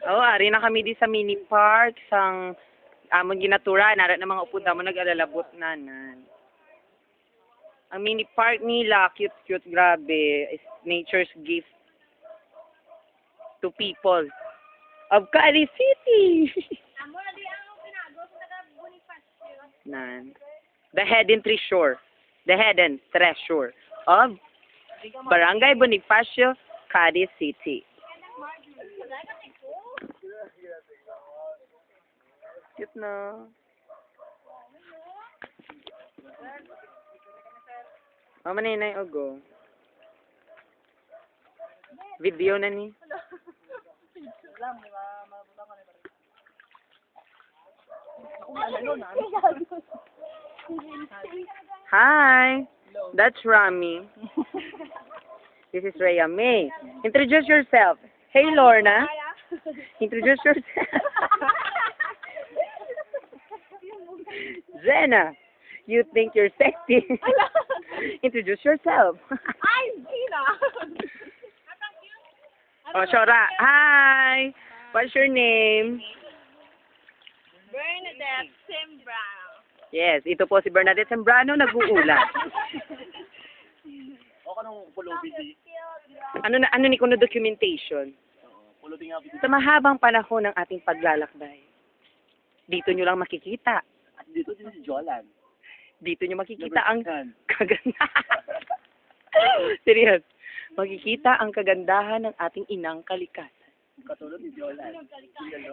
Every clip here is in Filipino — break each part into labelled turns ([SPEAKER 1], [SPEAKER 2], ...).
[SPEAKER 1] Oo, ari na kami di sa mini park, sang amon ginatura, nara na mga upuda mo nag-alalabot na nan. Ang mini park nila, cute, grabe, is nature's gift to people of Cali City. Nan. The hidden treasure of Barangay Bonifacio, Cali City. Cute na. Mama na yun ogo. Video na ni. Hi, that's Rami. This is Rhea May. Introduce yourself. Hey, Lorna. Introduce yourself. Zena, you think you're sexy? Introduce yourself.
[SPEAKER 2] I'm Gina.
[SPEAKER 1] Oh, Shora. Hi. What's your name?
[SPEAKER 2] Bernadette Sembrano.
[SPEAKER 1] Yes, ito po si Bernadette Sembrano, nag-uulat.
[SPEAKER 3] Ako nung pulubi di.
[SPEAKER 1] Ano ni kuno documentation?
[SPEAKER 3] Pulubi nga
[SPEAKER 1] Sa mahabang panahon ng ating paglalakbay, dito nyo lang makikita.
[SPEAKER 3] At dito din si Jolan.
[SPEAKER 1] Dito nyo makikita ang
[SPEAKER 3] Nagustuhan.
[SPEAKER 1] kagandahan. Serious. Makikita ang kagandahan ng ating inang kalikasan.
[SPEAKER 3] Katulad ni Jolan.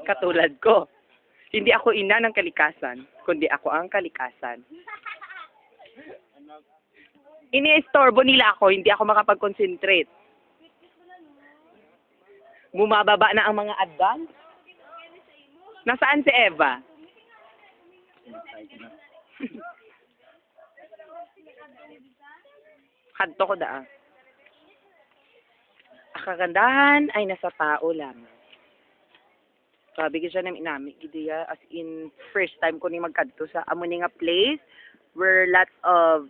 [SPEAKER 1] Katulad ko. Hindi ako ina ng kalikasan, kundi ako ang kalikasan. Ini-estorbo nila ako, hindi ako makapag-concentrate. Bumababa na ang mga advance. Nasaan si Eva? Kadto ko daa. Ang kagandahan ay nasa tao lamang. Sabi ko siya namin inami, gidiya, as in, first time ko ni magkadto sa amo ni nga place where lots of,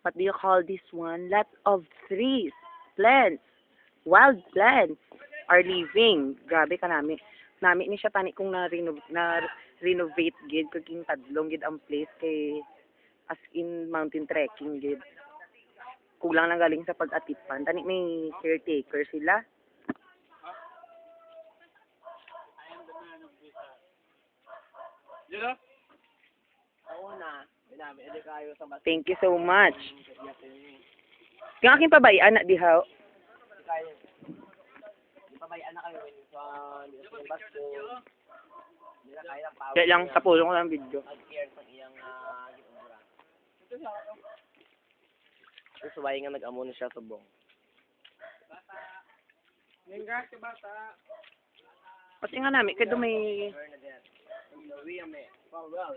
[SPEAKER 1] what do you call this one? Lots of trees, plants, wild plants are living. Grabe ka namin. Nami ni siya tani kung na-renovate gid, kaging tadlong gid ang place kay, as in, mountain trekking gid. Kulang lang galing sa pag-atipan. Tani may caretaker sila.
[SPEAKER 3] Oo na. Minami, hindi kayo sa mas.
[SPEAKER 1] Thank you so much. Yung aking pabayaan na dihaw.
[SPEAKER 3] Kayo. Pabayaan na kayo sa Basko. Hindi na kaya ng power.
[SPEAKER 1] Kaya lang, sa pulong ko lang video.
[SPEAKER 3] Mag-air sa iyang giubra. So, why nga nag-amo na siya subong.
[SPEAKER 1] Kasi nga namin, kaya may
[SPEAKER 3] Bernadette. William, well,